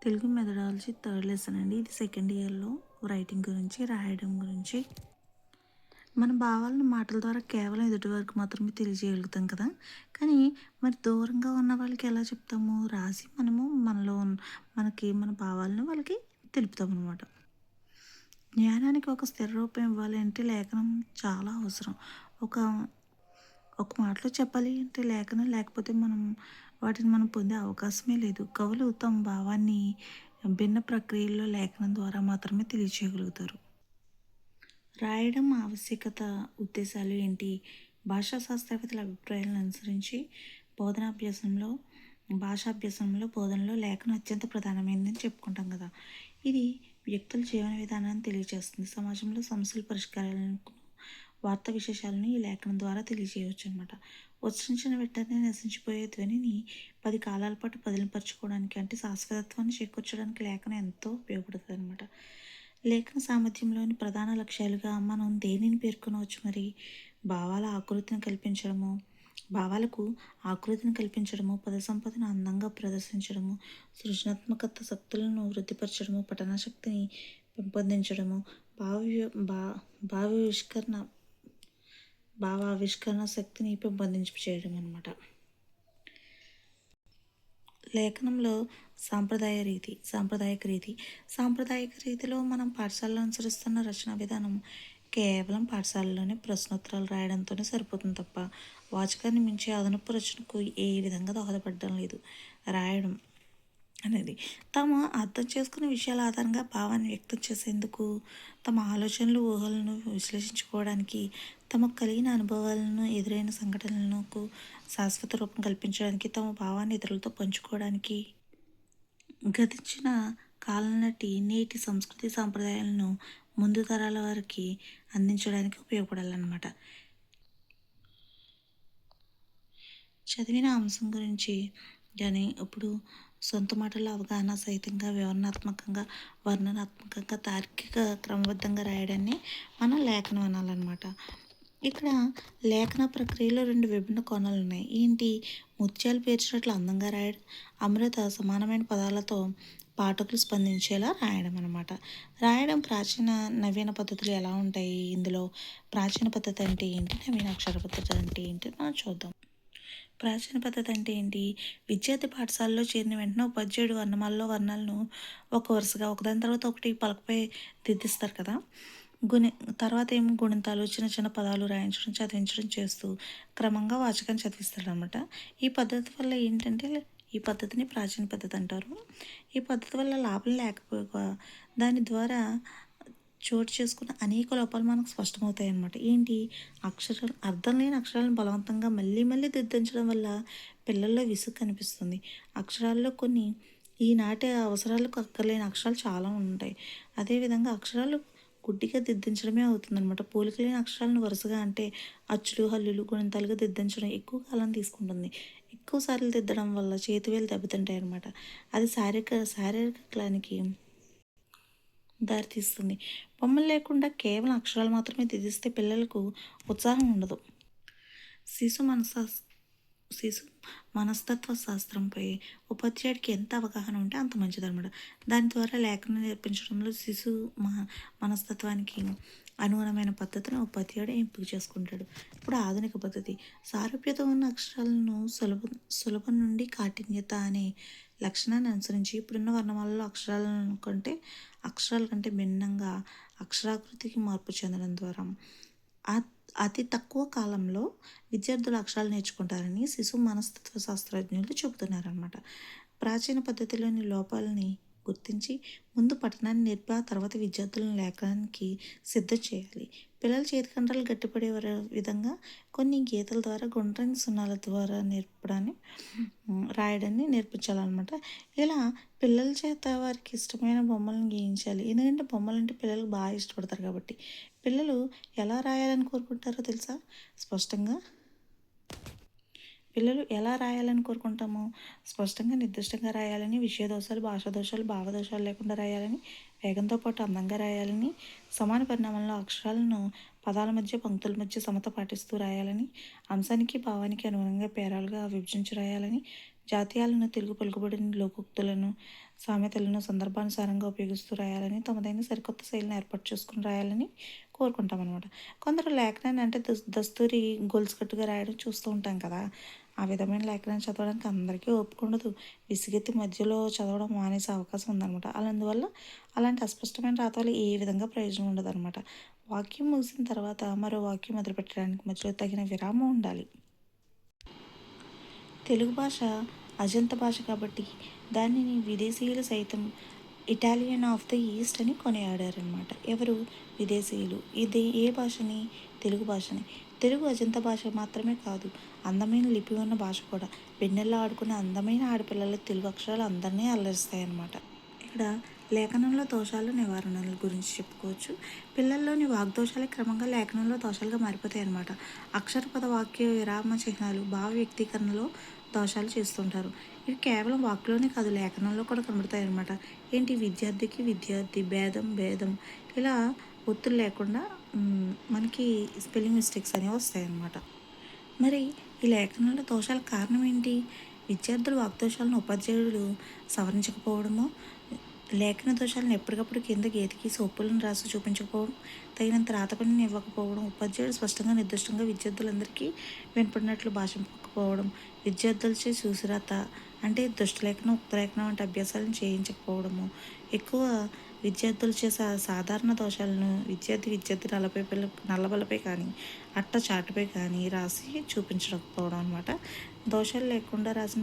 Telugu methodology third lesson అండి. ఇది second ఇయర్‌లో రైటింగ్ గురించి, రాయడం గురించి. మన భావాలను మాటల ద్వారా కేవలం ఎదుటి వారికి మాత్రమే తెలియజేయగలుగుతాం కదా! కానీ మరి దూరంగా ఉన్న వాళ్ళకి ఎలా చెప్తాము? రాసి మనము మనలో మనకి మన భావాలను వాళ్ళకి తెలుపుతామనమాట. జ్ఞానానికి ఒక స్థిర రూపం ఇవ్వాలి అంటే లేఖనం చాలా అవసరం. ఒక ఒక మాటలో చెప్పాలి అంటే లేఖనం లేకపోతే వాటిని మనం పొందే అవకాశమే లేదు. కవులు తమ భావాన్ని భిన్న ప్రక్రియల్లో లేఖనం ద్వారా మాత్రమే తెలియచేయగలుగుతారు. రాయడం ఆవశ్యకత, ఉద్దేశాలు ఏంటి? భాషా శాస్త్రవేత్తల అభిప్రాయాలను అనుసరించి బోధనాభ్యాసంలో భాషాభ్యాసంలో బోధనలో లేఖనం అత్యంత ప్రధానమైనదని చెప్పుకుంటాం కదా! ఇది వ్యక్తుల జీవన విధానాన్ని తెలియజేస్తుంది. సమాజంలో సమస్యల పరిష్కారాలకు, వార్తా విశేషాలను ఈ లేఖనం ద్వారా తెలియజేయవచ్చు అనమాట. ఉచ్చరించిన వెంటనే నశించిపోయే ధ్వనిని 10 కాలాల పాటు పదిలపరచుకోవడానికి అంటే శాశ్వతత్వాన్ని చేకూర్చడానికి లేఖనం ఎంతో ఉపయోగపడుతుంది అనమాట. లేఖన సామర్థ్యంలోని ప్రధాన లక్ష్యాలుగా మనం దేనిని పేర్కొనవచ్చు మరి? భావాల ఆకృతిని కల్పించడము, భావాలకు ఆకృతిని కల్పించడము, పద సంపదను అందంగా ప్రదర్శించడము, సృజనాత్మకత శక్తులను వృద్ధిపరచడము, పఠన శక్తిని పెంపొందించడము, భావ్య భా భావావిష్కరణ భావావిష్కరణ శక్తిని చేయడం అనమాట. లేఖనంలో సాంప్రదాయక రీతిలో మనం పాఠశాలలో అనుసరిస్తున్న రచనా విధానం కేవలం పాఠశాలలోనే ప్రశ్నోత్తరాలు రాయడంతోనే సరిపోతుంది తప్ప వాచకాన్ని మించి అదనపు రచనకు ఏ విధంగా దోహదపడడం లేదు. రాయడం అనేది తాము అర్థం చేసుకున్న విషయాల ఆధారంగా భావాన్ని వ్యక్తం చేసేందుకు, తమ ఆలోచనలు, ఊహలను విశ్లేషించుకోవడానికి, తమకు కలిగిన అనుభవాలను, ఎదురైన సంఘటనలకు శాశ్వత రూపం కల్పించడానికి, తమ భావాన్ని ఇతరులతో పంచుకోవడానికి, గతించిన కాలం నాటి నేటి సంస్కృతి సాంప్రదాయాలను ముందు తరాల వారికి అందించడానికి ఉపయోగపడాలన్నమాట. చదివిన అంశం గురించి కానీ ఇప్పుడు సొంత మాటల అవగాహన సహితంగా వివరణాత్మకంగా, వర్ణనాత్మకంగా, తార్కిక క్రమబద్ధంగా రాయడాన్ని మనం లేఖనం అనాలన్నమాట. ఇక్కడ లేఖన ప్రక్రియలో 2 విభిన్న కోణాలు ఉన్నాయి. ఏంటి? ముత్యాలు పేర్చినట్లు అందంగా రాయడం, అమృత సమానమైన పదాలతో పాఠకులు స్పందించేలా రాయడం అనమాట. రాయడం ప్రాచీన నవీన పద్ధతులు ఎలా ఉంటాయి? ఇందులో ప్రాచీన పద్ధతి అంటే ఏంటి? నవీన అక్షర పద్ధతి అంటే ఏంటి? మనం చూద్దాం. ప్రాచీన పద్ధతి అంటే ఏంటి? విద్యార్థి పాఠశాలలో చేరిన వెంటనే ఉపాధ్యాయుడు వర్ణమాలలో వర్ణాలను ఒక వరుసగా ఒకదాని తర్వాత ఒకటి పలకపై దిద్దిస్తారు కదా! తర్వాత ఏమో గుణింతాలు, చిన్న చిన్న పదాలు రాయించడం, చదివించడం చేస్తూ క్రమంగా వాచకాన్ని చదివిస్తాడనమాట. ఈ పద్ధతి వల్ల ఏంటంటే ఈ పద్ధతిని ప్రాచీన పద్ధతి అంటారు. ఈ పద్ధతి వల్ల లాభం లేకపోగా దాని ద్వారా చోటు చేసుకున్న అనేక లోపాలు మనకు స్పష్టమవుతాయి అన్నమాట. ఏంటి? అర్థం లేని అక్షరాలను బలవంతంగా మళ్ళీ మళ్ళీ దిద్దించడం వల్ల పిల్లల్లో విసుగు కనిపిస్తుంది. అక్షరాల్లో కొన్ని ఈనాటి అవసరాలకు అక్కర్లేని అక్షరాలు చాలా ఉంటాయి. అదేవిధంగా అక్షరాలు గుడ్డిగా దిద్దించడమే అవుతుందన్నమాట. పోలిక లేని అక్షరాలను వరుసగా అంటే అచ్చులు, హల్లులు, గుణింతాలుగా దిద్దించడం ఎక్కువ కాలం తీసుకుంటుంది. ఎక్కువ సార్లు దిద్దడం వల్ల చేతివేలు దెబ్బతింటాయి అన్నమాట. అది శారీరకానికి దారితీస్తుంది. బొమ్మలు లేకుండా కేవలం అక్షరాలు మాత్రమే దిద్దిస్తే పిల్లలకు ఉత్సాహం ఉండదు. శిశు శిశు మనస్తత్వ శాస్త్రంపై ఉపాధ్యాయుడికి ఎంత అవగాహన ఉంటే అంత మంచిదన్నమాట. దాని ద్వారా లేఖనం నేర్పించడంలో శిశు మనస్తత్వానికి అనుగుణమైన పద్ధతిని ఉపాధ్యాయుడు ఎంపిక చేసుకుంటాడు. ఇప్పుడు ఆధునిక పద్ధతి సారూప్యత ఉన్న అక్షరాలను సులభం నుండి కాఠిన్యత అనే లక్షణాన్ని అనుసరించి ఇప్పుడున్న వర్ణమాలలో అక్షరాల కంటే భిన్నంగా అక్షరాకృతికి మార్పు చెందడం ద్వారా అతి తక్కువ కాలంలో విద్యార్థులు అక్షరాలు నేర్చుకుంటారని శిశు మనస్తత్వ శాస్త్రజ్ఞులు చెబుతున్నారన్నమాట. ప్రాచీన పద్ధతిలోని లోపాలని గుర్తించి ముందు పఠనాన్ని నేర్పి ఆ తర్వాత విద్యార్థులను లేఖనానికి సిద్ధం చేయాలి. పిల్లల చేతికండలు గట్టిపడే విధంగా కొన్ని గీతల ద్వారా గుండ్రని సున్నాల ద్వారా రాయడాన్ని నేర్పించాలన్నమాట. ఇలా పిల్లల చేత వారికి ఇష్టమైన బొమ్మలను గీయించాలి. ఎందుకంటే బొమ్మలు అంటే పిల్లలు బాగా ఇష్టపడతారు కాబట్టి. పిల్లలు ఎలా రాయాలని కోరుకుంటారో తెలుసా? పిల్లలు ఎలా రాయాలని కోరుకుంటాము? స్పష్టంగా, నిర్దిష్టంగా రాయాలని, విషయ దోషాలు, భాషా దోషాలు, భావ దోషాలు లేకుండా రాయాలని, వేగంతో పాటు అందంగా రాయాలని, సమాన పరిణామంలో అక్షరాలను పదాల మధ్య, పంక్తుల మధ్య సమత పాటిస్తూ రాయాలని, అంశానికి, భావానికి అనుగుణంగా పేరాలుగా విభజించి రాయాలని, జాతీయాలను, తెలుగు పలుకుబడిని, లోకోక్తులను, సామెతలను సందర్భానుసారంగా ఉపయోగిస్తూ రాయాలని, తమదైన సరికొత్త శైలిని ఏర్పాటు చేసుకుని రాయాలని కోరుకుంటామనమాట. కొందరు లేఖనాన్ని అంటే దస్తూరి గొలుసు కట్టుగా రాయడం చూస్తూ ఉంటాం కదా! ఆ విధమైన లేఖనాన్ని చదవడానికి అందరికీ ఓపిక ఉండదు. విసిగెత్తి మధ్యలో చదవడం మానేసే అవకాశం ఉందనమాట. అందువల్ల అలాంటి అస్పష్టమైన రాత వల్ల ఏ విధంగా ప్రయోజనం ఉండదనమాట. వాక్యం ముగిసిన తర్వాత మరో వాక్యం మొదలుపెట్టడానికి మధ్యలో తగిన విరామం ఉండాలి. తెలుగు భాష అజంత భాష కాబట్టి దానిని విదేశీయులు సైతం ఇటాలియన్ ఆఫ్ ద ఈస్ట్ అని కొనియాడారనమాట. ఎవరు? విదేశీయులు. ఇది ఏ భాషని? తెలుగు భాషని. తెలుగు అజంత భాష మాత్రమే కాదు, అందమైన లిపి ఉన్న భాష కూడా. వెన్నెల్లో ఆడుకునే అందమైన ఆడపిల్లల తెలుగు అక్షరాలు అందరినీ అల్లరిస్తాయన్నమాట. ఇక్కడ లేఖనంలో దోషాలు నివారణల గురించి చెప్పుకోవచ్చు. పిల్లల్లోని వాగ్దోషాలే క్రమంగా లేఖనంలో దోషాలుగా మారిపోతాయి అన్నమాట. అక్షర పద వాక్య విరామ చిహ్నాలు భావ వ్యక్తీకరణలో దోషాలు చేస్తుంటారు. ఇవి కేవలం వాక్లోనే కాదు, లేఖనంలో కూడా కనబడతాయి అన్నమాట. ఏంటి? విద్యార్థికి విద్యార్థి, భేదం భేదం, ఇలా ఒత్తులు లేకుండా మనకి స్పెల్లింగ్ మిస్టేక్స్ అనేవి వస్తాయన్నమాట. మరి ఈ లేఖనంలో దోషాలకు కారణం ఏంటి? విద్యార్థుల వాగ్దోషాలను ఉపాధ్యాయులు సవరించకపోవడము, లేఖన దోషాలను ఎప్పటికప్పుడు కింద గీతకి సొప్పులను రాసి చూపించకపోవడం, తగినంత రాత పనిని ఇవ్వకపోవడం, ఉపాధ్యాయుడు స్పష్టంగా నిర్దిష్టంగా విద్యార్థులందరికీ వినపడినట్లు భాషింపకపోవడం, విద్యార్థులచే చూసిరాత అంటే దుష్టలేఖనం, ఉక్తలేఖనం వంటి అభ్యాసాలను చేయించకపోవడము, ఎక్కువ విద్యార్థులచే సాధారణ దోషాలను విద్యార్థి నల్లబలపై కానీ అట్ట చాటుపై కానీ రాసి చూపించకపోవడం అనమాట. దోషాలు లేకుండా రాసిన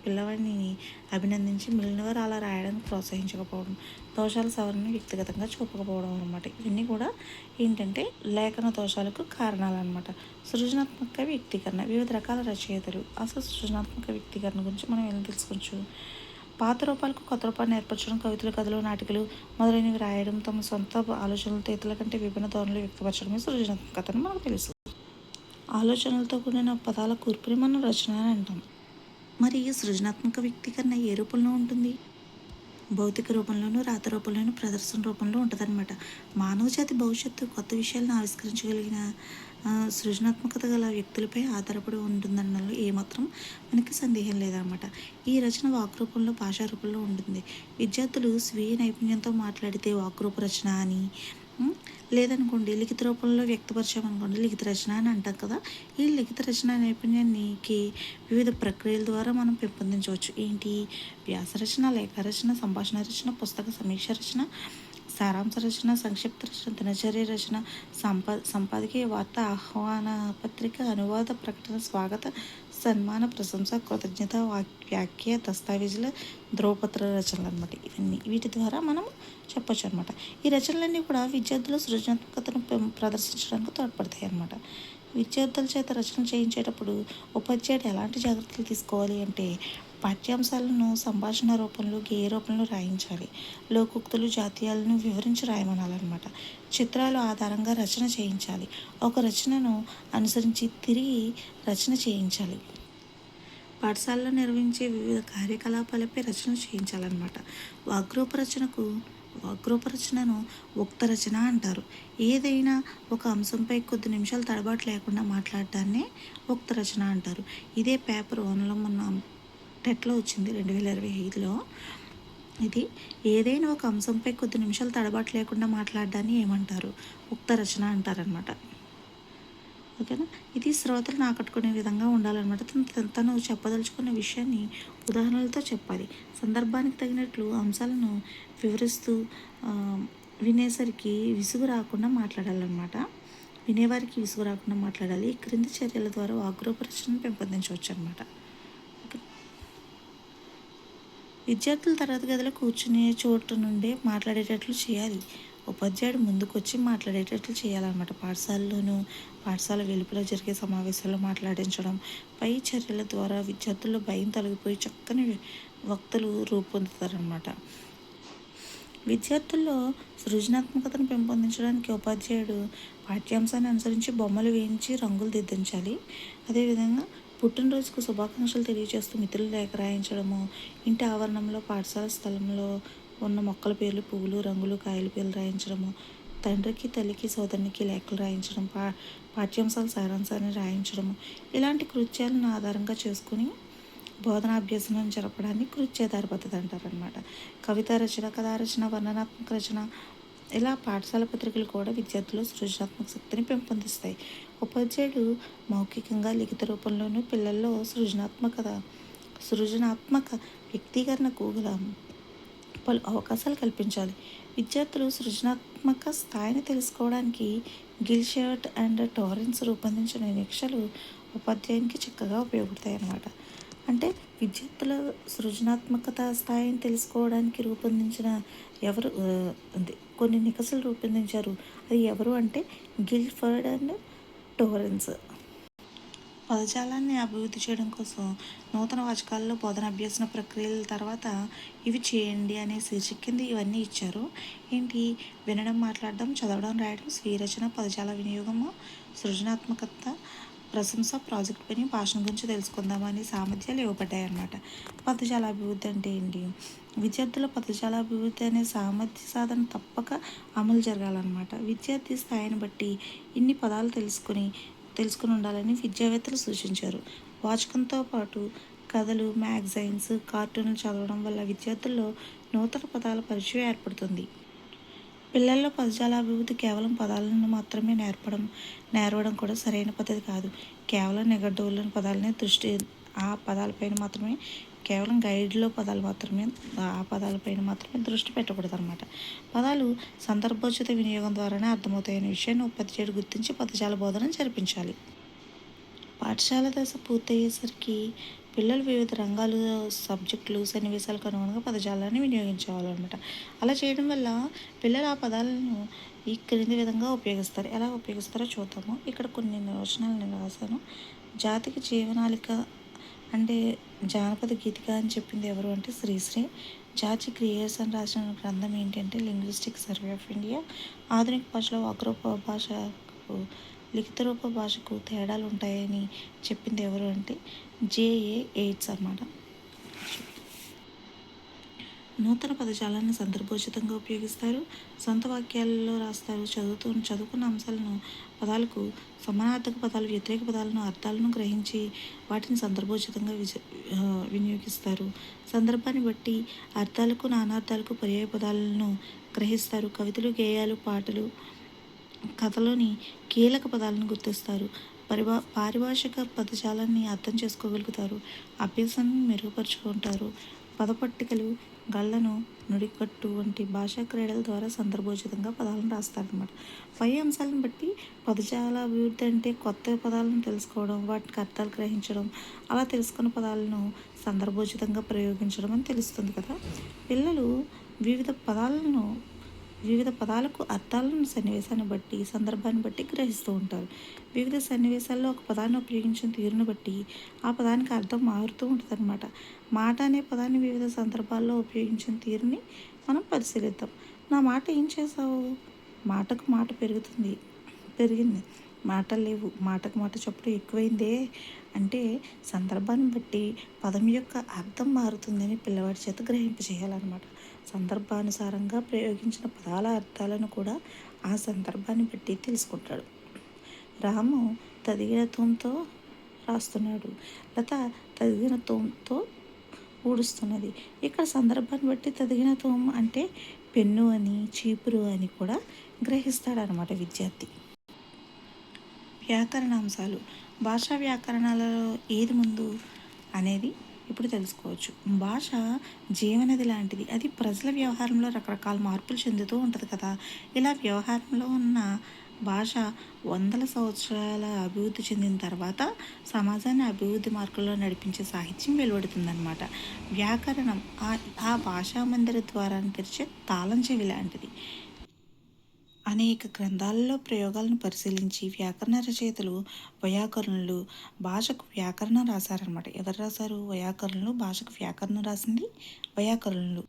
పిల్లవాడిని అభినందించి మిగిలినవారు అలా రాయడానికి ప్రోత్సహించకపోవడం, దోషాల సవరణను వ్యక్తిగతంగా చూపకపోవడం అనమాట. ఇవన్నీ కూడా ఏంటంటే లేఖన దోషాలకు కారణాలు అనమాట. సృజనాత్మక వ్యక్తీకరణ. వివిధ రకాల రచయితలు. అసలు సృజనాత్మక వ్యక్తీకరణ గురించి మనం ఏం తెలుసుకోవచ్చు? పాత రూపాలకు కొత్త రూపాన్ని ఏర్పరచడం, కవితలు, కథలు, నాటికలు మొదలైనవి రాయడం, తమ సొంత ఆలోచనలతో ఇతరుల కంటే విభిన్న ధోరణులు వ్యక్తపరచడమే సృజనాత్మకతను మనకు తెలుసు. ఆలోచనలతో కూడిన పదాల కూర్పుని మనం రచన అని అంటాం. మరి సృజనాత్మక వ్యక్తీకరణ ఏ రూపంలో ఉంటుంది? భౌతిక రూపంలోనూ, రాత రూపంలోనూ, ప్రదర్శన రూపంలో ఉంటుందన్నమాట. మానవ జాతి భవిష్యత్తు కొత్త విషయాలను ఆవిష్కరించగలిగిన సృజనాత్మకత గల వ్యక్తులపై ఆధారపడి ఉంటుందన్నలో ఏమాత్రం మనకి సందేహం లేదన్నమాట. ఈ రచన వాక్రూపంలో, భాషా రూపంలో ఉంటుంది. విద్యార్థులు స్వీయ నైపుణ్యంతో మాట్లాడితే వాక్రూప రచన అని, లేదనుకోండి లిఖిత రూపంలో వ్యక్తపరిచామనుకోండి లిఖిత రచన అని అంటాం కదా. ఈ లిఖిత రచన నైపుణ్యానికి వివిధ ప్రక్రియల ద్వారా మనం పెంపొందించవచ్చు. ఏంటి? వ్యాస రచన, లేఖ రచన, సంభాషణ రచన, పుస్తక సమీక్ష రచన, సారాంశ రచన, సంక్షిప్త రచన, దినచర్య రచన, సంపాదకీయ వార్త, ఆహ్వాన పత్రిక, అనువాద, ప్రకటన, స్వాగత, సన్మాన, ప్రశంస, కృతజ్ఞత, వ్యాఖ్య, దస్తావేజుల, ధ్రువపత్ర రచనలు అనమాట. ఇవన్నీ వీటి ద్వారా మనం చెప్పొచ్చు అనమాట. ఈ రచనలన్నీ కూడా విద్యార్థుల సృజనాత్మకతను ప్రదర్శించడానికి తోడ్పడతాయి అన్నమాట. విద్యార్థుల చేత రచన చేయించేటప్పుడు ఉపాధ్యాయుడు ఎలాంటి జాగ్రత్తలు తీసుకోవాలి అంటే, పాఠ్యాంశాలను సంభాషణ రూపంలో, గేయ రూపంలో రాయించాలి. లోకోక్తులు, జాతీయాలను వివరించి రాయమనాలన్నమాట. చిత్రాలు ఆధారంగా రచన చేయించాలి. ఒక రచనను అనుసరించి తిరిగి రచన చేయించాలి. పాఠశాలలో నిర్వహించే వివిధ కార్యకలాపాలపై రచన చేయించాలన్నమాట. వాగ్రూపరచనను ఉక్త రచన అంటారు. ఏదైనా ఒక అంశంపై కొద్ది నిమిషాలు తడబాటు లేకుండా మాట్లాడడాన్నే ఉక్త రచన అంటారు. ఇదే పేపర్ వన్లో మొన్న టెట్లో వచ్చింది 2025లో. ఇది ఏదైనా ఒక అంశంపై కొద్ది నిమిషాలు తడబాటు లేకుండా మాట్లాడడాన్ని ఏమంటారు? ఉక్త రచన అంటారనమాట. ఓకేనా? ఇది శ్రోతలను ఆకట్టుకునే విధంగా ఉండాలన్నమాట. తను చెప్పదలుచుకున్న విషయాన్ని ఉదాహరణలతో చెప్పాలి. సందర్భానికి తగినట్లు అంశాలను వివరిస్తూ వినేసరికి విసుగు రాకుండా మాట్లాడాలన్నమాట. వినేవారికి విసుగు రాకుండా మాట్లాడాలి. ఈ క్రింది చర్యల ద్వారా వాగ్రూపరచనను పెంపొందించవచ్చు అనమాట. విద్యార్థులు తరగతి గదిలో కూర్చునే చోటు నుండే మాట్లాడేటట్లు చేయాలి. ఉపాధ్యాయుడు ముందుకు వచ్చి మాట్లాడేటట్లు చేయాలన్నమాట. పాఠశాల వెలుపల జరిగే సమావేశాల్లో మాట్లాడించడం, పై చర్యల ద్వారా విద్యార్థుల్లో భయం తొలగిపోయి చక్కని వక్తలు రూపొందుతారనమాట. విద్యార్థుల్లో సృజనాత్మకతను పెంపొందించడానికి ఉపాధ్యాయుడు పాఠ్యాంశాన్ని అనుసరించి బొమ్మలు వేయించి రంగులు దిద్దించాలి. అదేవిధంగా పుట్టినరోజుకు శుభాకాంక్షలు తెలియజేస్తూ మిత్రులు లేఖ రాయించడము, ఇంటి ఆవరణంలో, పాఠశాల స్థలంలో ఉన్న మొక్కల పేర్లు, పువ్వులు, రంగులు, కాయల పేర్లు రాయించడము, తండ్రికి, తల్లికి, సోదరునికి లేఖలు రాయించడం, పాఠ్యాంశాల సారాంశాన్ని రాయించడము, ఇలాంటి కృత్యాలను ఆధారంగా చేసుకుని బోధనాభ్యసనం జరపడానికి కృషి చేదారి పద్ధతి అంటారనమాట. కవిత రచన, కథా రచన, వర్ణనాత్మక రచన ఇలా పాఠశాల పత్రికలు కూడా విద్యార్థులు సృజనాత్మక శక్తిని పెంపొందిస్తాయి. ఉపాధ్యాయుడు మౌఖికంగా లిఖిత రూపంలోనూ పిల్లల్లో సృజనాత్మక వ్యక్తీకరణకు గల పలు అవకాశాలు కల్పించాలి. విద్యార్థులు సృజనాత్మక స్థాయిని తెలుసుకోవడానికి గిల్షర్ట్ అండ్ టారెన్స్ రూపొందించిన నిరీక్షలు ఉపాధ్యాయునికి చక్కగా ఉపయోగపడతాయి అన్నమాట. అంటే విద్యార్థుల సృజనాత్మకత స్థాయిని తెలుసుకోవడానికి రూపొందించిన కొన్ని నికషాలు రూపొందించారు. అది ఎవరు అంటే గిల్ఫర్డ్ అండ్ టోరెన్స్. పదజాలాన్ని అభివృద్ధి చేయడం కోసం నూతన వాచకాలలో బోధన అభ్యసన ప్రక్రియల తర్వాత ఇవి చేయండి అనే శీర్షిక కింద ఇవన్నీ ఇచ్చారు. ఏంటి? వినడం, మాట్లాడడం, చదవడం, రాయడం, స్వీయ రచన, పదజాల వినియోగము, సృజనాత్మకత, ప్రశంస, ప్రాజెక్ట్ పని, భాషణ గురించి తెలుసుకుందామని సామర్థ్యాలు ఇవ్వబడ్డాయి అన్నమాట. పదజాల అభివృద్ధి అంటే ఏంటి? విద్యార్థుల పదజాల అభివృద్ధి అనే సామర్థ్య సాధన తప్పక అమలు జరగాలన్నమాట. విద్యార్థి స్థాయిని బట్టి ఇన్ని పదాలు తెలుసుకుని ఉండాలని విద్యావేత్తలు సూచించారు. వాచకంతో పాటు కథలు, మ్యాగజైన్స్, కార్టూన్లు చదవడం వల్ల విద్యార్థుల్లో నూతన పదాల పరిచయం ఏర్పడుతుంది. పిల్లల్లో పదజాల అభివృద్ధి కేవలం పదాలను మాత్రమే నేర్వడం కూడా సరైన పద్ధతి కాదు. కేవలం నిఘంటువులోని పదాలనే ఆ పదాలపైన మాత్రమే కేవలం గైడ్లో ఆ పదాలపైన మాత్రమే దృష్టి పెట్టకూడదు అనమాట. పదాలు సందర్భోచిత వినియోగం ద్వారానే అర్థమవుతాయనే విషయాన్ని ఉపాధ్యాయుడు గుర్తించి పదజాల బోధన జరిపించాలి. పాఠశాల దశ పూర్తయ్యేసరికి పిల్లలు వివిధ రంగాలు, సబ్జెక్టులు, సన్నివేశాలకు అనుగుణంగా పదజాలాన్ని వినియోగించేవాళ్ళనమాట. అలా చేయడం వల్ల పిల్లలు ఆ పదాలను ఈ క్రింది విధంగా ఉపయోగిస్తారు. ఎలా ఉపయోగిస్తారో చూద్దాము. ఇక్కడ కొన్ని నిర్వచనాలు నేను రాశాను. జాతికి జీవనాలిక అంటే జానపద గీతిక అని చెప్పింది ఎవరు అంటే శ్రీశ్రీ. జార్జి క్రియేషన్ రాసిన గ్రంథం ఏంటంటే లింగ్విస్టిక్ సర్వే ఆఫ్ ఇండియా. ఆధునిక భాషలో వాగ్రూప భాషకు లిఖిత రూప భాషకు తేడాలు ఉంటాయని చెప్పింది ఎవరు అంటే జేఏ ఎయిట్స్ అన్నమాట. నూతన పదజాలాన్ని సందర్భోచితంగా ఉపయోగిస్తారు. సొంత వాక్యాలలో రాస్తారు. చదువుకున్న అంశాలను పదాలకు సమానార్థక పదాలు, వ్యతిరేక పదాలను, అర్థాలను గ్రహించి వాటిని సందర్భోచితంగా వినియోగిస్తారు. సందర్భాన్ని బట్టి అర్థాలకు, నానార్థాలకు పర్యాయ పదాలను గ్రహిస్తారు. కవితలు, గేయాలు, పాటలు, కథలోని కీలక పదాలను గుర్తిస్తారు. పారిభాషిక పదజాలాన్ని అర్థం చేసుకోగలుగుతారు. అభ్యాసాన్ని మెరుగుపరుచుకుంటారు. పదపట్టికలు, గళ్ళను, నుడికట్టు వంటి భాషా క్రీడల ద్వారా సందర్భోచితంగా పదాలను రాస్తారన్నమాట. పై అంశాలను బట్టి పదజాల అభివృద్ధి అంటే కొత్త పదాలను తెలుసుకోవడం, వాటికి అర్థాలు గ్రహించడం, అలా తెలుసుకున్న పదాలను సందర్భోచితంగా ప్రయోగించడం అని తెలుస్తుంది కదా. పిల్లలు వివిధ పదాలకు అర్థాలను సన్నివేశాన్ని బట్టి, సందర్భాన్ని బట్టి గ్రహిస్తూ ఉంటారు. వివిధ సన్నివేశాల్లో ఒక పదాన్ని ఉపయోగించిన తీరును బట్టి ఆ పదానికి అర్థం మారుతూ ఉంటుంది అన్నమాట. మాట అనే పదాన్ని వివిధ సందర్భాల్లో ఉపయోగించిన తీరుని మనం పరిశీలిద్దాం. నా మాట ఏం చేసావు? మాటకు మాట పెరిగింది. మాటలు లేవు. మాటకు మాట చప్పుడు ఎక్కువైందే అంటే సందర్భాన్ని బట్టి పదం యొక్క అర్థం మారుతుందని పిల్లవాడి చేత గ్రహింపచేయాలన్నమాట. సందర్భానుసారంగా ప్రయోగించిన పదాల అర్థాలను కూడా ఆ సందర్భాన్ని బట్టి తెలుసుకుంటాడు. రాము తదిగిన తూంతో రాస్తున్నాడు. లత తదిగిన తూంతో ఊడుస్తున్నది. ఇక్కడ సందర్భాన్ని బట్టి తదిగిన తూము అంటే పెన్ను అని, చీపురు అని కూడా గ్రహిస్తాడనమాట విద్యార్థి. వ్యాకరణాంశాలు. భాషా వ్యాకరణాలలో ఏది ముందు అనేది ఇప్పుడు తెలుసుకోవచ్చు. భాష జీవనది లాంటిది. అది ప్రజల వ్యవహారంలో రకరకాల మార్పులు చెందుతూ ఉంటుంది కదా. ఇలా వ్యవహారంలో ఉన్న భాష వందల సంవత్సరాల అభివృద్ధి చెందిన తర్వాత సమాజాన్ని అభివృద్ధి మార్గంలో నడిపించే సాహిత్యం వెలువడుతుందన్నమాట. వ్యాకరణం ఆ భాషా మందిర ద్వారాన్ని తెరిచే తాళం చెవి లాంటిది. అనేక గ్రంథాలలో ప్రయోగాలను పరిశీలించి వ్యాకరణ రచయితలు, వైయాకరణులు భాషకు వ్యాకరణం రాశారనమాట. ఎవరు రాశారు? వైయాకరణులు. భాషకు వ్యాకరణం రాసింది వైయాకరణులు.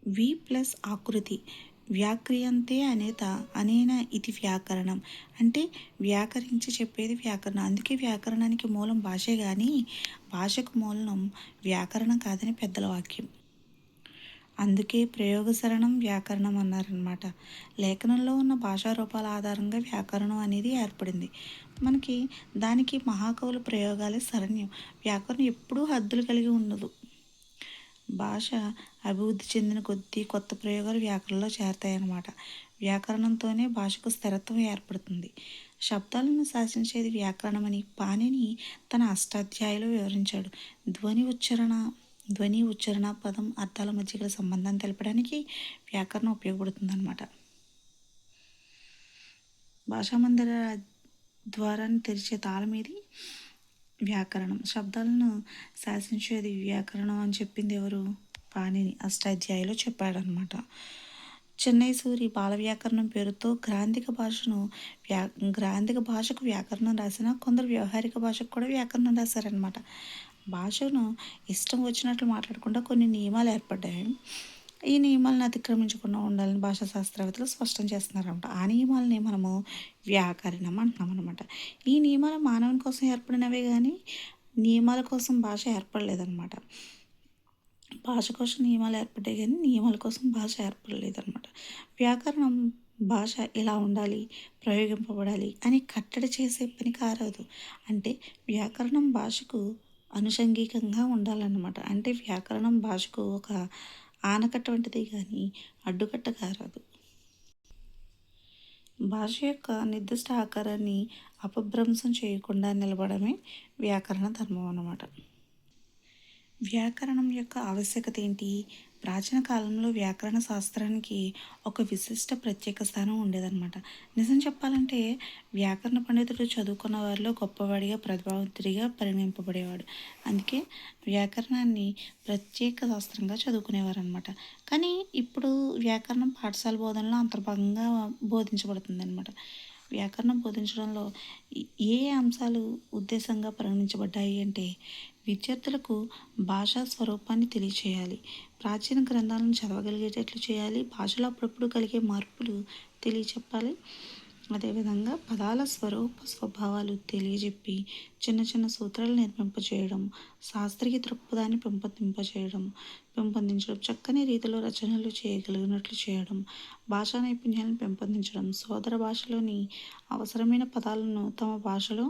వి ప్లస్ ఆకృతి వ్యాక్రియంతే అనేన ఇది వ్యాకరణం అంటే వ్యాకరించి చెప్పేది వ్యాకరణం. అందుకే వ్యాకరణానికి మూలం భాషే కానీ భాషకు మూలం వ్యాకరణం కాదని పెద్దల వాక్యం. అందుకే ప్రయోగశరణం వ్యాకరణం అన్నారనమాట. లేఖనంలో ఉన్న భాషా రూపాల ఆధారంగా వ్యాకరణం అనేది ఏర్పడింది. మనకి దానికి మహాకవుల ప్రయోగాలే శరణ్యం. వ్యాకరణం ఎప్పుడూ హద్దులు కలిగి ఉండదు. భాష అభివృద్ధి చెందిన కొద్దీ కొత్త ప్రయోగాలు వ్యాకరణంలో చేరతాయన్నమాట. వ్యాకరణంతోనే భాషకు స్థిరత్వం ఏర్పడుతుంది. శబ్దాలను శాసించేది వ్యాకరణమని పాణిని తన అష్టాధ్యాయిలో వివరించాడు. ధ్వని ఉచ్చారణ పదం అర్థాల మధ్య గల సంబంధాన్ని తెలపడానికి వ్యాకరణం ఉపయోగపడుతుందన్నమాట. భాషామందిర ద్వారాన్ని తెరిచే తాళం ఇది వ్యాకరణం. శబ్దాలను శాసించేది వ్యాకరణం అని చెప్పింది ఎవరు? పాణిని అష్టాధ్యాయిలో చెప్పాడనమాట. చెన్నై సూరి బాల వ్యాకరణం పేరుతో గ్రాంధిక భాషకు వ్యాకరణం రాసిన కొందరు వ్యవహారిక భాషకు కూడా వ్యాకరణం రాశారనమాట. భాషను ఇష్టం వచ్చినట్లు మాట్లాడకుండా కొన్ని నియమాలు ఏర్పడ్డాయి. ఈ నియమాలను అతిక్రమించకుండా ఉండాలని భాషా శాస్త్రవేత్తలు స్పష్టం చేస్తున్నారన్నమాట. ఆ నియమాలని మనము వ్యాకరణం అంటున్నాం అనమాట. ఈ నియమాలు మానవుని కోసం ఏర్పడినవే కానీ నియమాల కోసం భాష ఏర్పడలేదన్నమాట. భాష కోసం నియమాలు ఏర్పడ్డాయి కానీ నియమాల కోసం భాష ఏర్పడలేదన్నమాట. వ్యాకరణం భాష ఇలా ఉండాలి, ప్రయోగింపబడాలి అని కట్టడి చేసే పని కారాదు. అంటే వ్యాకరణం భాషకు అనుషంగికంగా ఉండాలన్నమాట. అంటే వ్యాకరణం భాషకు ఒక ఆనకట్ట వంటిది కానీ అడ్డుకట్ట కారాదు. భాష యొక్క నిర్దిష్ట ఆకారాన్ని అపభ్రంశం చేయకుండా నిలబడమే వ్యాకరణ ధర్మం అన్నమాట. వ్యాకరణం యొక్క ఆవశ్యకత ఏంటి? ప్రాచీన కాలంలో వ్యాకరణ శాస్త్రానికి ఒక విశిష్ట ప్రత్యేక స్థానం ఉండేదన్నమాట. నిజం చెప్పాలంటే వ్యాకరణ పండితుడు చదువుకున్న వారిలో గొప్పవాడిగా ప్రతిభావంతుడిగా పరిగణింపబడేవాడు. అందుకే వ్యాకరణాన్ని ప్రత్యేక శాస్త్రంగా చదువుకునేవారు అనమాట. కానీ ఇప్పుడు వ్యాకరణం పాఠశాల బోధనలో అంతర్భాగంగా బోధించబడుతుంది. వ్యాకరణం బోధించడంలో ఏ అంశాలు ఉద్దేశంగా పరిగణించబడ్డాయి అంటే విద్యార్థులకు భాషా స్వరూపాన్ని తెలియచేయాలి, ప్రాచీన గ్రంథాలను చదవగలిగేటట్లు చేయాలి, భాషలో అప్పుడప్పుడు కలిగే మార్పులు తెలియచెప్పాలి, అదేవిధంగా పదాల స్వభావాలు తెలియజెప్పి చిన్న చిన్న సూత్రాలు నిర్మింపచేయడం, శాస్త్రీయ దృక్పథాన్ని పెంపొందించడం, చక్కని రీతిలో రచనలు చేయగలిగినట్లు చేయడం, భాషా నైపుణ్యాలను పెంపొందించడం, సోదర భాషలోని అవసరమైన పదాలను తమ భాషలో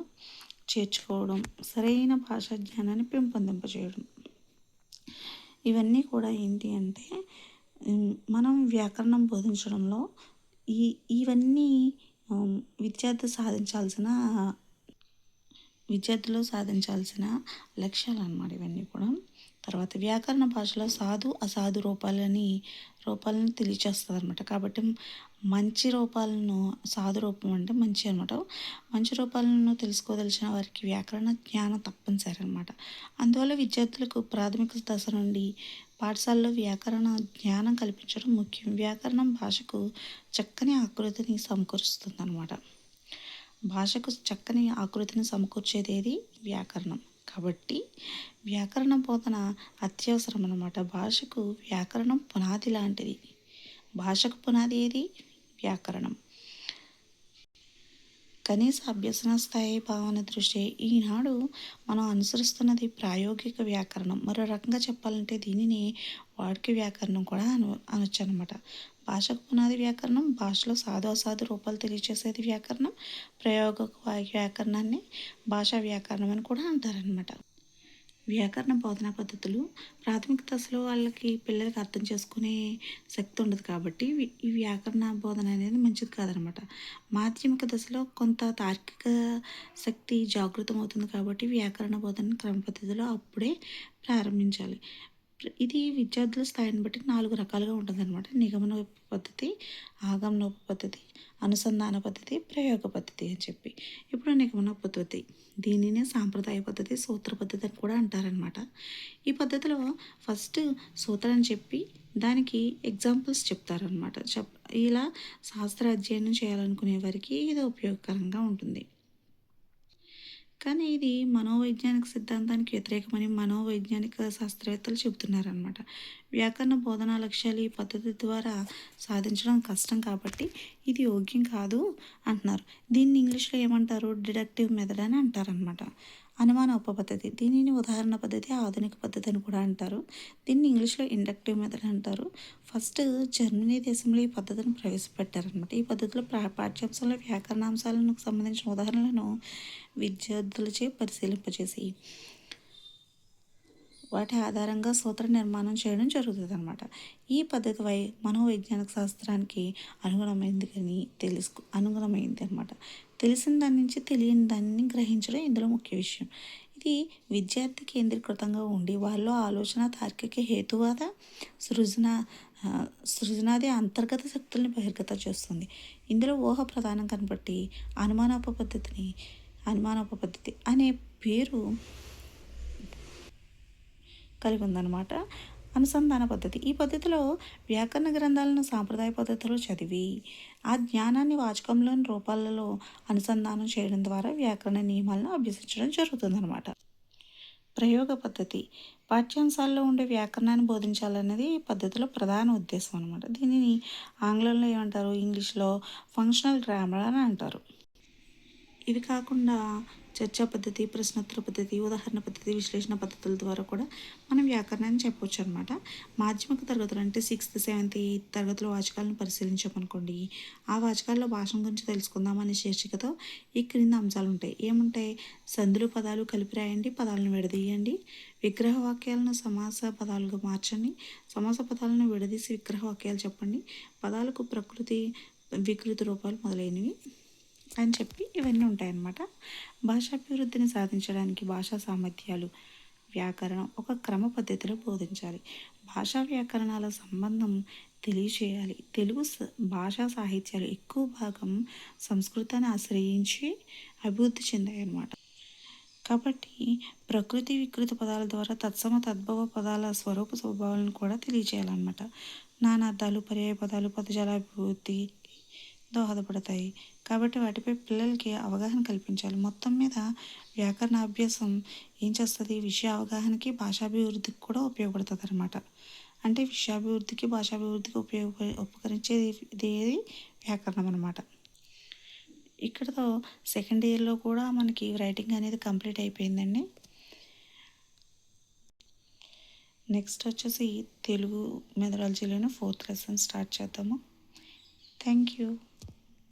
చేర్చుకోవడం, సరైన భాషా జ్ఞానాన్ని పెంపొందింపజేయడం. ఇవన్నీ కూడా ఏంటి అంటే మనం వ్యాకరణం బోధించడంలో ఇవన్నీ విద్యార్థులు సాధించాల్సిన లక్ష్యాలు అన్నమాట ఇవన్నీ కూడా. తర్వాత వ్యాకరణ భాషలో సాధు అసాధు రూపాలను తెలియచేస్తుంది అనమాట. కాబట్టి మంచి రూపాలను, సాధు రూపం అంటే మంచి అనమాట, మంచి రూపాలను తెలుసుకోదలిచిన వారికి వ్యాకరణ జ్ఞానం తప్పనిసరి అనమాట. అందువల్ల విద్యార్థులకు ప్రాథమిక దశ నుండి పాఠశాలలో వ్యాకరణ జ్ఞానం కల్పించడం ముఖ్యం. వ్యాకరణం భాషకు చక్కని ఆకృతిని సమకూరుస్తుంది అనమాట. భాషకు చక్కని ఆకృతిని సమకూర్చేది ఏది? వ్యాకరణం. కాబట్టి వ్యాకరణ బోధన అత్యవసరం అన్నమాట. భాషకు వ్యాకరణం పునాది లాంటిది. భాషకు పునాది ఏది? వ్యాకరణం. కనీస అభ్యసన స్థాయి భావన దృష్టి ఈనాడు మనం అనుసరిస్తున్నది ప్రాయోగిక వ్యాకరణం. మరో రకంగా చెప్పాలంటే దీనిని వాడుక వ్యాకరణం కూడా అనొచ్చు అనమాట. భాషకు పునాది వ్యాకరణం, భాషలో సాధు అసాధు రూపాలు తెలియచేసేది వ్యాకరణం. ప్రయోగ వ్యాకరణాన్ని భాషా వ్యాకరణం అని కూడా అంటారనమాట. వ్యాకరణ బోధనా పద్ధతులు ప్రాథమిక దశలో పిల్లలకి అర్థం చేసుకునే శక్తి ఉండదు కాబట్టి ఈ వ్యాకరణ బోధన అనేది మంచిది కాదనమాట. మాధ్యమిక దశలో కొంత తార్కిక శక్తి జాగృతం అవుతుంది కాబట్టి వ్యాకరణ బోధన క్రమ పద్ధతిలో అప్పుడే ప్రారంభించాలి. ఇది విద్యార్థుల స్థాయిని బట్టి 4 రకాలుగా ఉంటుందన్నమాట. నిగమన పద్ధతి, ఆగమన పద్ధతి, అనుసంధాన పద్ధతి, ప్రయోగ పద్ధతి అని చెప్పి. ఇప్పుడు నిగమన పద్ధతి, దీనినే సాంప్రదాయ పద్ధతి, సూత్ర పద్ధతి అని కూడా అంటారనమాట. ఈ పద్ధతిలో ఫస్ట్ సూత్రాన్ని చెప్పి దానికి ఎగ్జాంపుల్స్ చెప్తారనమాట. ఇలా శాస్త్ర అధ్యయనం చేయాలనుకునే వారికి ఇది ఉపయోగకరంగా ఉంటుంది. కానీ ఇది మనోవైజ్ఞానిక సిద్ధాంతానికి వ్యతిరేకమని మనోవైజ్ఞానిక శాస్త్రవేత్తలు చెబుతున్నారనమాట. వ్యాకరణ బోధనా లక్ష్యాలు ఈ పద్ధతి ద్వారా సాధించడం కష్టం కాబట్టి ఇది యోగ్యం కాదు అంటున్నారు. దీన్ని ఇంగ్లీష్లో ఏమంటారు? డిడక్టివ్ మెథడ్ అని అంటారనమాట. అనుమాన ఉపపద్ధతి, దీనిని ఉదాహరణ పద్ధతి, ఆధునిక పద్ధతి అని కూడా అంటారు. దీన్ని ఇంగ్లీష్లో ఇండక్టివ్ మెథడ్ అంటారు. ఫస్ట్ జర్మనీ దేశంలో ఈ పద్ధతిని ప్రవేశపెట్టారనమాట. ఈ పద్ధతిలో పాఠ్యాంశాల్లో వ్యాకరణాంశాలకు సంబంధించిన ఉదాహరణలను విద్యార్థులచే పరిశీలింపజేసి వాటి ఆధారంగా సూత్ర నిర్మాణం చేయడం జరుగుతుందన్నమాట. ఈ పద్ధతి మనోవైజ్ఞానిక శాస్త్రానికి అనుగుణమైంది అనమాట. తెలిసిన దాని నుంచి తెలియని దాన్ని గ్రహించడం ఇందులో ముఖ్య విషయం. ఇది విద్యార్థి కేంద్రీకృతంగా ఉండి వాళ్ళలో ఆలోచన, తార్కిక, హేతువాద, సృజన సృజనాది అంతర్గత శక్తుల్ని బహిర్గతం చేస్తుంది. ఇందులో ఊహ ప్రధానం కనబట్టి అనుమానోపపద్ధతి అనే పేరు కలిగి ఉందన్నమాట. అనుసంధాన పద్ధతి, ఈ పద్ధతిలో వ్యాకరణ గ్రంథాలను సాంప్రదాయ పద్ధతిలో చదివి ఆ జ్ఞానాన్ని వాచకంలోని రూపాలలో అనుసంధానం చేయడం ద్వారా వ్యాకరణ నియమాలను అభ్యసించడం జరుగుతుందన్నమాట. ప్రయోగ పద్ధతి, పాఠ్యాంశాల్లో ఉండే వ్యాకరణాన్ని బోధించాలన్నది ఈ పద్ధతిలో ప్రధాన ఉద్దేశం అనమాట. దీనిని ఆంగ్లంలో ఏమంటారు, ఇంగ్లీష్లో ఫంక్షనల్ గ్రామర్ అని అంటారు. ఇవి కాకుండా చర్చా పద్ధతి, ప్రశ్నోత్తర పద్ధతి, ఉదాహరణ పద్ధతి, విశ్లేషణ పద్ధతుల ద్వారా కూడా మనం వ్యాకరణాన్ని చెప్పవచ్చు అనమాట. మాధ్యమిక తరగతులు అంటే 6th, 7th, 8th తరగతుల వాచకాలను పరిశీలించామనుకోండి, ఆ వాచకాల్లో భాష గురించి తెలుసుకుందాం అనే శీర్షికతో ఈ క్రింది అంశాలు ఉంటాయి. ఏముంటాయి? సందులు పదాలు కలిపి రాయండి, పదాలను విడదీయండి, విగ్రహ వాక్యాలను సమాస పదాలుగా మార్చండి, సమాస పదాలను విడదీసి విగ్రహ వాక్యాలు చెప్పండి, పదాలకు ప్రకృతి వికృతి రూపాలు మొదలైనవి అని చెప్పి ఇవన్నీ ఉంటాయన్నమాట. భాషాభివృద్ధిని సాధించడానికి భాషా సామర్థ్యాలు, వ్యాకరణం ఒక క్రమ పద్ధతిలో బోధించాలి. భాషా వ్యాకరణాల సంబంధం తెలియచేయాలి. తెలుగు భాషా సాహిత్యాలు ఎక్కువ భాగం సంస్కృతాన్ని ఆశ్రయించి అభివృద్ధి చెందాయన్నమాట. కాబట్టి ప్రకృతి వికృత పదాల ద్వారా తత్సమ తద్భవ పదాల స్వరూప స్వభావాలను కూడా తెలియచేయాలన్నమాట. నానార్థాలు, పర్యాయ పదాలు పదజాలాభివృద్ధి దోహదపడతాయి. కాబట్టి వాటిపై పిల్లలకి అవగాహన కల్పించాలి. మొత్తం మీద వ్యాకరణ అభ్యాసం ఏం చేస్తుంది? విషయ అవగాహనకి, భాషాభివృద్ధికి కూడా ఉపయోగపడుతుంది అనమాట. అంటే విషయాభివృద్ధికి, భాషాభివృద్ధికి ఉపకరించేది ఇదేది వ్యాకరణం అనమాట. ఇక్కడతో సెకండ్ ఇయర్లో కూడా మనకి రైటింగ్ అనేది కంప్లీట్ అయిపోయిందండి. నెక్స్ట్ వచ్చేసి తెలుగు మెథడాలజీలోనే 4th లెసన్ స్టార్ట్ చేద్దాము. Thank you.